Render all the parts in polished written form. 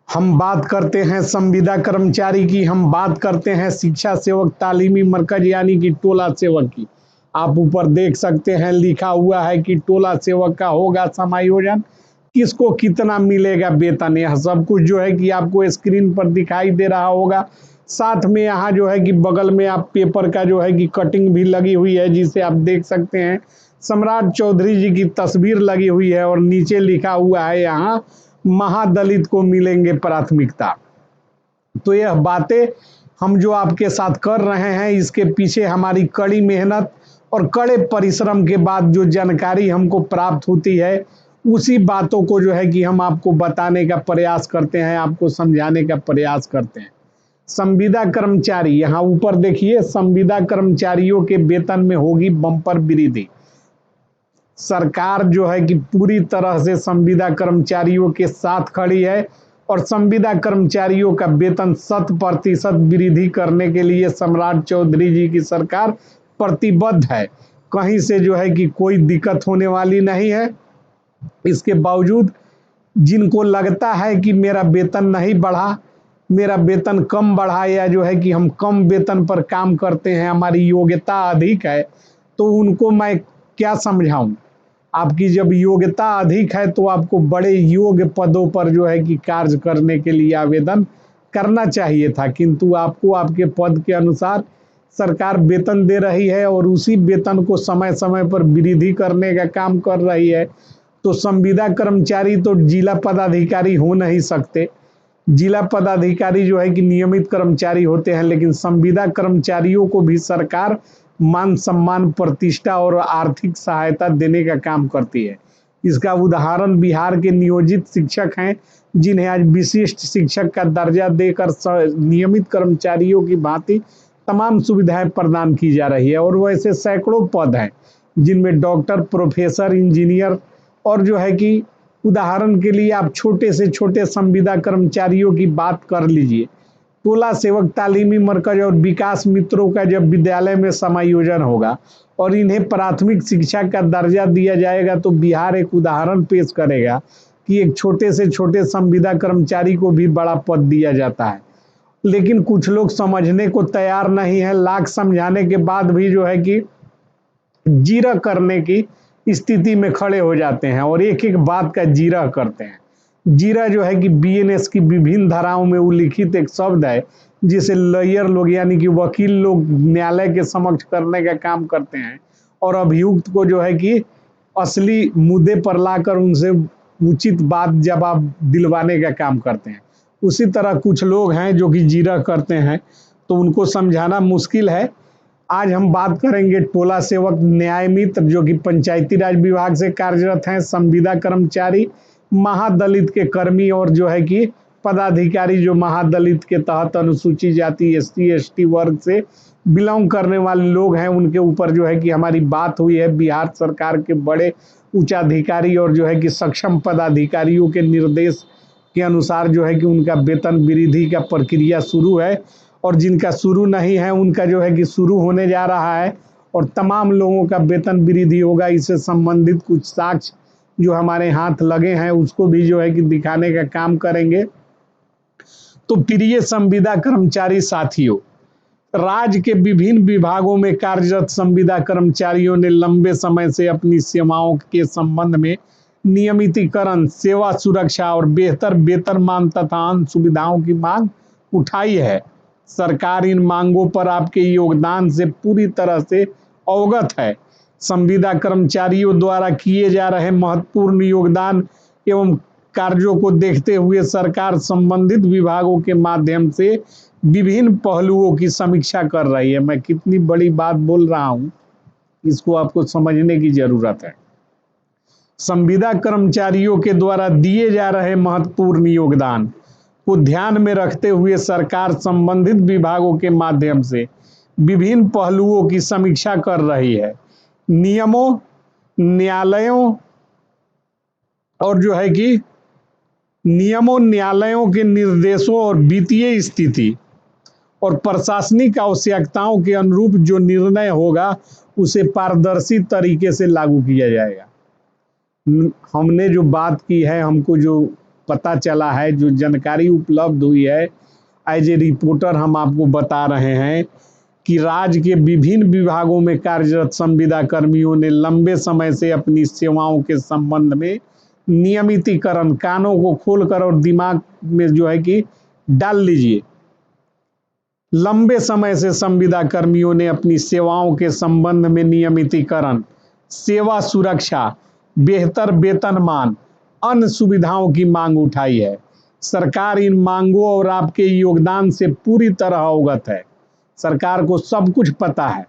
हम बात करते हैं संविदा कर्मचारी की, हम बात करते हैं शिक्षा सेवक तालीमी मरकज यानी कि टोला सेवक की। आप ऊपर देख सकते हैं लिखा हुआ है कि टोला सेवक का होगा समायोजन, किसको कितना मिलेगा वेतन। यह सब कुछ जो है कि आपको स्क्रीन पर दिखाई दे रहा होगा। साथ में यहाँ जो है कि बगल में आप पेपर का जो है कि कटिंग भी लगी हुई है, जिसे आप देख सकते हैं। सम्राट चौधरी जी की तस्वीर लगी हुई है और नीचे लिखा हुआ है यहाँ महादलित को मिलेंगे प्राथमिकता। तो यह बातें हम जो आपके साथ कर रहे हैं, इसके पीछे हमारी कड़ी मेहनत और कड़े परिश्रम के बाद जो जानकारी हमको प्राप्त होती है, उसी बातों को जो है कि हम आपको बताने का प्रयास करते हैं, आपको समझाने का प्रयास करते हैं। संविदा कर्मचारी, यहाँ ऊपर देखिए, संविदा कर्मचारियों के वेतन में होगी बम्पर वृद्धि। सरकार जो है कि पूरी तरह से संविदा कर्मचारियों के साथ खड़ी है और संविदा कर्मचारियों का वेतन 100% वृद्धि करने के लिए सम्राट चौधरी जी की सरकार प्रतिबद्ध है। कहीं से जो है कि कोई दिक्कत होने वाली नहीं है। इसके बावजूद जिनको लगता है कि मेरा वेतन नहीं बढ़ा, मेरा वेतन कम बढ़ा, या जो है कि हम कम वेतन पर काम करते हैं, हमारी योग्यता अधिक है, तो उनको मैं क्या समझाऊं। आपकी जब योग्यता अधिक है तो आपको बड़े योग्य पदों पर जो है कि कार्य करने के लिए आवेदन करना चाहिए था, किंतु आपको आपके पद के अनुसार सरकार वेतन दे रही है और उसी वेतन को समय समय पर वृद्धि करने का काम कर रही है। तो संविदा कर्मचारी तो जिला पदाधिकारी हो नहीं सकते। जिला पदाधिकारी जो है कि नियमित कर्मचारी होते हैं, लेकिन संविदा कर्मचारियों को भी सरकार मान सम्मान, प्रतिष्ठा और आर्थिक सहायता देने का काम करती है। इसका उदाहरण बिहार के नियोजित शिक्षक हैं, जिन्हें आज विशिष्ट शिक्षक का दर्जा देकर नियमित कर्मचारियों की भांति तमाम सुविधाएं प्रदान की जा रही है। और वैसे सैकड़ों पद हैं जिनमें डॉक्टर, प्रोफेसर, इंजीनियर और जो है कि उदाहरण के लिए आप छोटे से छोटे संविदा कर्मचारियों की बात कर लीजिए। टोला सेवक तालीमी मरकज और विकास मित्रों का जब विद्यालय में समायोजन होगा और इन्हें प्राथमिक शिक्षा का दर्जा दिया जाएगा, तो बिहार एक उदाहरण पेश करेगा कि एक छोटे से छोटे संविदा कर्मचारी को भी बड़ा पद दिया जाता है। लेकिन कुछ लोग समझने को तैयार नहीं है। लाख समझाने के बाद भी जो है कि जीरा करने की स्थिति में खड़े हो जाते हैं और एक एक बात का जीरा करते हैं। जीरा जो है कि बीएनएस की विभिन्न धाराओं में उल्लिखित एक शब्द है, जिसे लॉयर लोग यानी कि वकील लोग न्यायालय के समक्ष करने का काम करते हैं और अभियुक्त को जो है कि असली मुद्दे पर लाकर उनसे उचित बात जवाब दिलवाने का काम करते हैं। उसी तरह कुछ लोग हैं जो कि जीरा करते हैं, तो उनको समझाना मुश्किल है। आज हम बात करेंगे टोला सेवक न्याय मित्र, जो कि पंचायती राज विभाग से कार्यरत हैं, संविदा कर्मचारी, महादलित के कर्मी और जो है कि पदाधिकारी जो महादलित के तहत अनुसूचित जाति, एसटी, एसटी वर्ग से बिलोंग करने वाले लोग हैं। उनके ऊपर जो है कि हमारी बात हुई है। बिहार सरकार के बड़े उच्चाधिकारी और जो है कि सक्षम पदाधिकारियों के निर्देश के अनुसार जो है कि उनका वेतन वृद्धि का प्रक्रिया शुरू है और जिनका शुरू नहीं है उनका जो है कि शुरू होने जा रहा है और तमाम लोगों का वेतन वृद्धि होगा। इससे संबंधित कुछ साक्ष्य जो हमारे हाथ लगे हैं उसको भी जो है कि दिखाने का काम करेंगे। तो प्रिय संविदा कर्मचारी साथियों, राज्य के विभिन्न विभागों में कार्यरत संविदा कर्मचारियों ने लंबे समय से अपनी सेवाओं के संबंध में नियमितीकरण, सेवा सुरक्षा और बेहतर वेतनमान तथा अन्य सुविधाओं की मांग उठाई है। सरकार इन मांगों पर आपके योगदान से पूरी तरह से अवगत है। संविदा कर्मचारियों द्वारा किए जा रहे महत्वपूर्ण योगदान एवं कार्यों को देखते हुए सरकार संबंधित विभागों के माध्यम से विभिन्न पहलुओं की समीक्षा कर रही है। मैं कितनी बड़ी बात बोल रहा हूं, इसको आपको समझने की जरूरत है। संविदा कर्मचारियों के द्वारा दिए जा रहे महत्वपूर्ण योगदान को ध्यान में रखते हुए सरकार संबंधित विभागों के माध्यम से विभिन्न पहलुओं की समीक्षा कर रही है। नियमों, न्यायालयों और जो है कि न्यायालयों के निर्देशों और वित्तीय स्थिति और प्रशासनिक आवश्यकताओं के अनुरूप जो निर्णय होगा उसे पारदर्शी तरीके से लागू किया जाएगा। हमने जो बात की है, हमको जो पता चला है, जो जानकारी उपलब्ध हुई है, एज ए रिपोर्टर हम आपको बता रहे हैं कि राज्य के विभिन्न विभागों में कार्यरत संविदा कर्मियों ने लंबे समय से अपनी सेवाओं के संबंध में नियमितीकरण, कानों को खोलकर और दिमाग में जो है कि डाल लीजिए, लंबे समय से संविदा कर्मियों ने अपनी सेवाओं के संबंध में नियमितीकरण, सेवा सुरक्षा, बेहतर वेतनमान, अन्य सुविधाओं की मांग उठाई है। सरकार इन मांगों और आपके योगदान से पूरी तरह अवगत है। सरकार को सब कुछ पता है।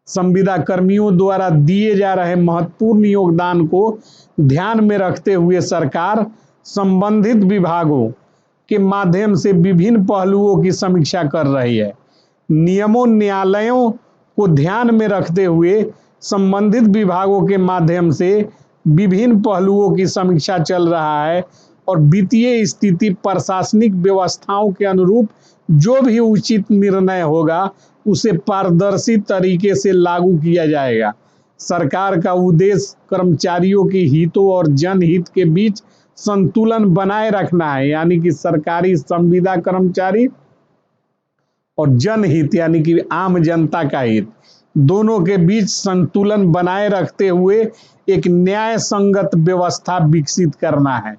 संविदा कर्मियों द्वारा दिए जा रहे महत्वपूर्ण योगदान को ध्यान में रखते हुए सरकार संबंधित विभागों के माध्यम से विभिन्न पहलुओं की समीक्षा कर रही है। नियमों, न्यायालयों को ध्यान में रखते हुए संबंधित विभागों के माध्यम से विभिन्न पहलुओं की समीक्षा चल रहा है और वित्तीय स्थिति, प्रशासनिक व्यवस्थाओं के अनुरूप जो भी उचित निर्णय होगा उसे पारदर्शी तरीके से लागू किया जाएगा। सरकार का उद्देश्य कर्मचारियों के हितों और जनहित के बीच संतुलन बनाए रखना है, यानी कि सरकारी संविदा कर्मचारी और जनहित यानी कि आम जनता का हित, दोनों के बीच संतुलन बनाए रखते हुए एक न्याय संगत व्यवस्था विकसित करना है,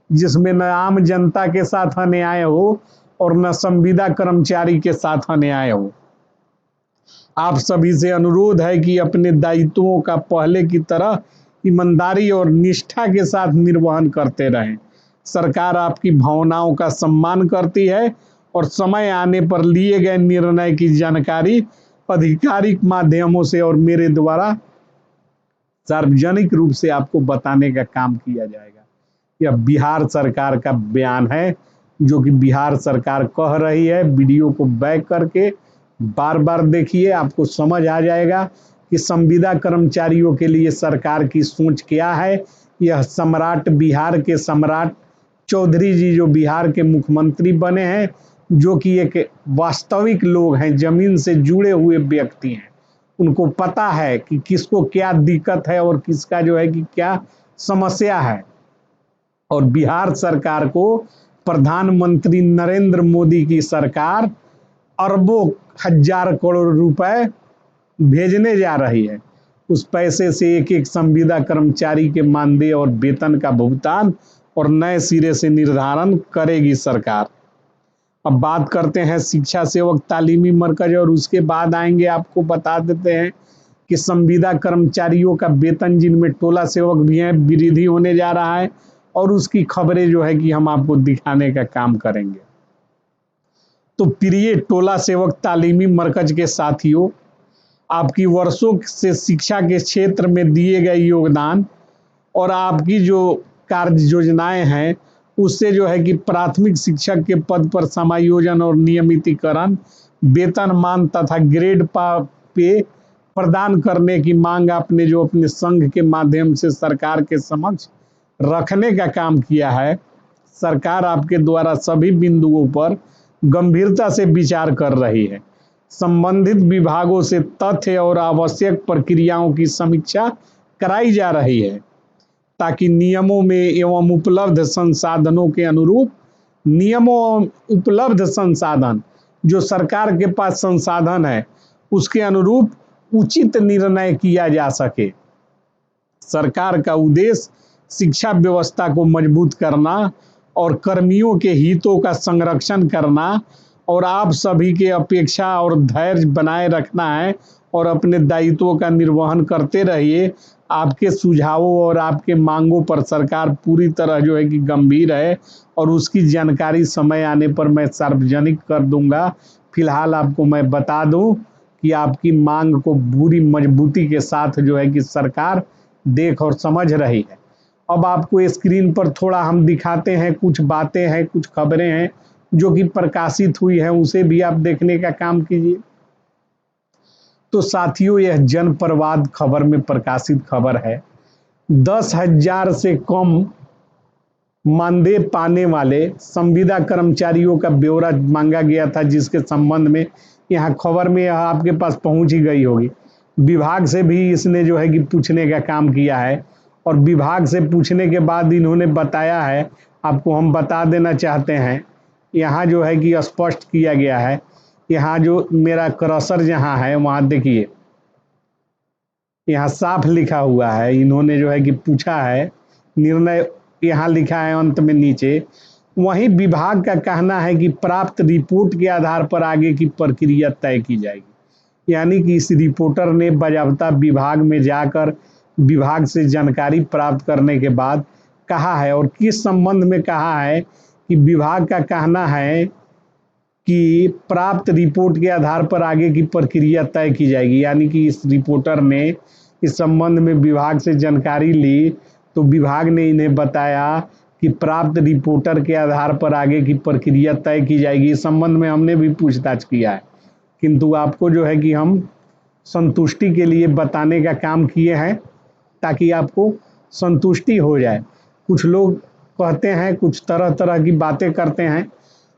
जिसमें न आम जनता के साथ अन्याय हो और न संविदा कर्मचारी के साथ अन्याय हो। आप सभी से अनुरोध है कि अपने दायित्वों का पहले की तरह ईमानदारी और निष्ठा के साथ निर्वहन करते रहें। सरकार आपकी भावनाओं का सम्मान करती है और समय आने पर लिए गए निर्णय की जानकारी आधिकारिक माध्यमों से और मेरे द्वारा सार्वजनिक रूप से आपको बताने का काम किया जाएगा। यह बिहार सरकार का बयान है, जो कि बिहार सरकार कह रही है। वीडियो को बैक करके बार बार देखिए, आपको समझ आ जाएगा कि संविदा कर्मचारियों के लिए सरकार की सोच क्या है। यह सम्राट, बिहार के सम्राट चौधरी जी जो बिहार के मुख्यमंत्री बने हैं, जो कि एक वास्तविक लोग हैं, जमीन से जुड़े हुए व्यक्ति हैं, उनको पता है कि किसको क्या दिक्कत है और किसका जो है कि क्या समस्या है। और बिहार सरकार को प्रधानमंत्री नरेंद्र मोदी की सरकार अरबों हजार करोड़ रुपए भेजने जा रही है। उस पैसे से एक एक संविदा कर्मचारी के मानदेय और वेतन का भुगतान और नए सिरे से निर्धारण करेगी सरकार। अब बात करते हैं शिक्षा सेवक तालीमी मरकज, और उसके बाद आएंगे आपको बता देते हैं कि संविदा कर्मचारियों का वेतन जिनमें टोला सेवक भी हैं वृद्धि होने जा रहा है, और उसकी खबरें जो है कि हम आपको दिखाने का काम करेंगे। तो प्रिय टोला सेवक तालीमी मरकज के साथियों, आपकी वर्षों से शिक्षा के क्षेत्र में दिए गए योगदान और आपकी जो कार्य योजनाएं हैं, उससे जो है कि प्राथमिक शिक्षक के पद पर समायोजन और नियमितीकरण, वेतनमान तथा ग्रेड पे प्रदान करने की मांग आपने जो अपने संघ के माध्यम से सरकार के समक्ष रखने का काम किया है। सरकार आपके द्वारा सभी बिंदुओं पर गंभीरता से विचार कर रही है। संबंधित विभागों से तथ्य और आवश्यक प्रक्रियाओं की समीक्षा कराई जा रही है, ताकि नियमों में एवं उपलब्ध संसाधनों के अनुरूप, नियमों उपलब्ध संसाधन जो सरकार के पास संसाधन है उसके अनुरूप उचित निर्णय किया जा सके। सरकार का उद्देश्य शिक्षा व्यवस्था को मजबूत करना और कर्मियों के हितों का संरक्षण करना और आप सभी के अपेक्षा और धैर्य बनाए रखना है, और अपने दायित्वों का निर्वहन करते रहिए। आपके सुझावों और आपके मांगों पर सरकार पूरी तरह जो है कि गंभीर है, और उसकी जानकारी समय आने पर मैं सार्वजनिक कर दूंगा। फिलहाल आपको मैं बता दूं कि आपकी मांग को पूरी मजबूती के साथ जो है कि सरकार देख और समझ रही है। अब आपको स्क्रीन पर थोड़ा हम दिखाते हैं, कुछ बातें हैं, कुछ खबरें हैं जो कि प्रकाशित हुई है, उसे भी आप देखने का काम कीजिए। तो साथियों, यह जनपरवाद खबर में प्रकाशित खबर है। 10,000 से कम मानदेय पाने वाले संविदा कर्मचारियों का ब्यौरा मांगा गया था, जिसके संबंध में यहाँ खबर में यह आपके पास पहुंच ही गई होगी। विभाग से भी इसने जो है कि पूछने का काम किया है, और विभाग से पूछने के बाद इन्होंने बताया है आपको हम बता देना चाहते हैं, यहाँ जो है कि स्पष्ट किया गया है। यहाँ जो मेरा क्रसर जहाँ है वहाँ देखिए, यहाँ साफ लिखा हुआ है। इन्होंने जो है कि पूछा है, निर्णय यहाँ लिखा है अंत में नीचे। वहीं विभाग का कहना है कि प्राप्त रिपोर्ट के आधार पर आगे की प्रक्रिया तय की जाएगी। यानी कि इस रिपोर्टर ने बाज़ाब्ता विभाग में जाकर विभाग से जानकारी प्राप्त करने के बाद कहा है, और किस संबंध में कहा है कि विभाग का कहना है कि प्राप्त रिपोर्ट के आधार पर आगे की प्रक्रिया तय की जाएगी। यानी कि इस रिपोर्टर ने इस संबंध में विभाग से जानकारी ली, तो विभाग ने इन्हें बताया कि प्राप्त रिपोर्टर के आधार पर आगे की प्रक्रिया तय की जाएगी। इस संबंध में हमने भी पूछताछ किया है, किंतु आपको जो है कि हम संतुष्टि के लिए बताने का काम किए हैं, ताकि आपको संतुष्टि हो जाए। कुछ लोग कहते हैं, कुछ तरह तरह की बातें करते हैं,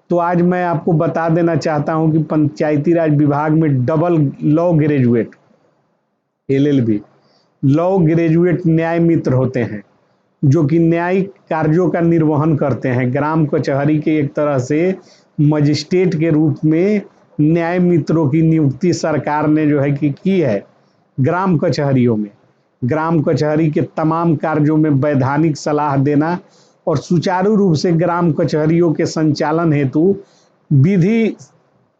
तो आज मैं आपको बता देना चाहता हूं कि पंचायती राज विभाग में double law graduate LLB law graduate न्याय मित्र होते हैं, जो कि न्यायिक कार्यों का निर्वहन करते हैं। ग्राम कचहरी के एक तरह से मजिस्ट्रेट के रूप में न्याय मित्रों की नियुक्ति सरकार ने जो है कि की है ग्राम कचहरियों में। ग्राम कचहरी के तमाम कार्यों में वैधानिक सलाह देना और सुचारू रूप से ग्राम कचहरियों के संचालन हेतु विधि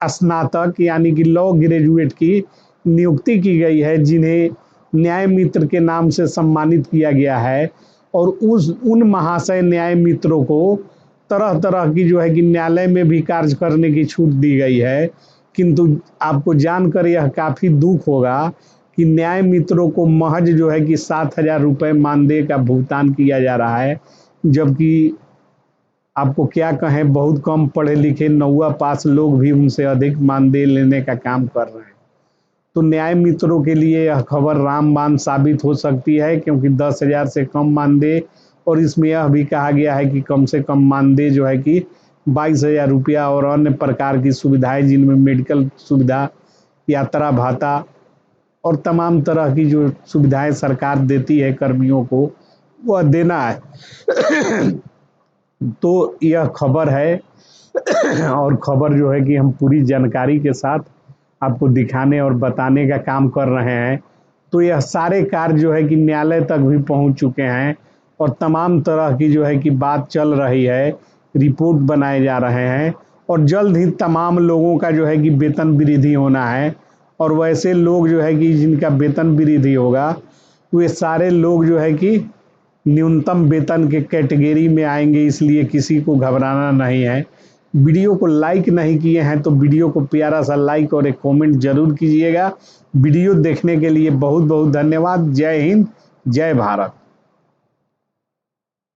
स्नातक यानी कि लॉ ग्रेजुएट की नियुक्ति की गई है, जिन्हें न्याय मित्र के नाम से सम्मानित किया गया है। और उन महाशय न्याय मित्रों को तरह तरह की जो है कि न्यायालय में भी कार्य करने की छूट दी गई है। किंतु आपको जानकर यह काफ़ी दुख होगा कि न्याय मित्रों को महज जो है कि 7,000 रुपये मानदेय का भुगतान किया जा रहा है, जबकि आपको क्या कहें, बहुत कम पढ़े लिखे 9वीं पास लोग भी उनसे अधिक मानदेय लेने का काम कर रहे हैं। तो न्याय मित्रों के लिए यह खबर रामबाण साबित हो सकती है, क्योंकि 10,000 से कम मानदेय, और इसमें यह भी कहा गया है कि कम से कम मानदेय जो है कि 22,000 रुपया, और अन्य प्रकार की सुविधाएं जिनमें मेडिकल सुविधा, यात्रा भत्ता और तमाम तरह की जो सुविधाएं सरकार देती है कर्मियों को, वह देना है। तो यह खबर है, और खबर जो है कि हम पूरी जानकारी के साथ आपको दिखाने और बताने का काम कर रहे हैं। तो यह सारे कार्य जो है कि न्यायालय तक भी पहुंच चुके हैं, और तमाम तरह की जो है कि बात चल रही है, रिपोर्ट बनाए जा रहे हैं, और जल्द ही तमाम लोगों का जो है कि वेतन वृद्धि होना है। और वैसे लोग जो है कि जिनका वेतन वृद्धि होगा, वे सारे लोग जो है कि न्यूनतम वेतन के कैटेगरी में आएंगे, इसलिए किसी को घबराना नहीं है। वीडियो को लाइक नहीं किए हैं तो वीडियो को प्यारा सा लाइक और एक कमेंट जरूर कीजिएगा। वीडियो देखने के लिए बहुत बहुत धन्यवाद। जय हिंद, जय भारत।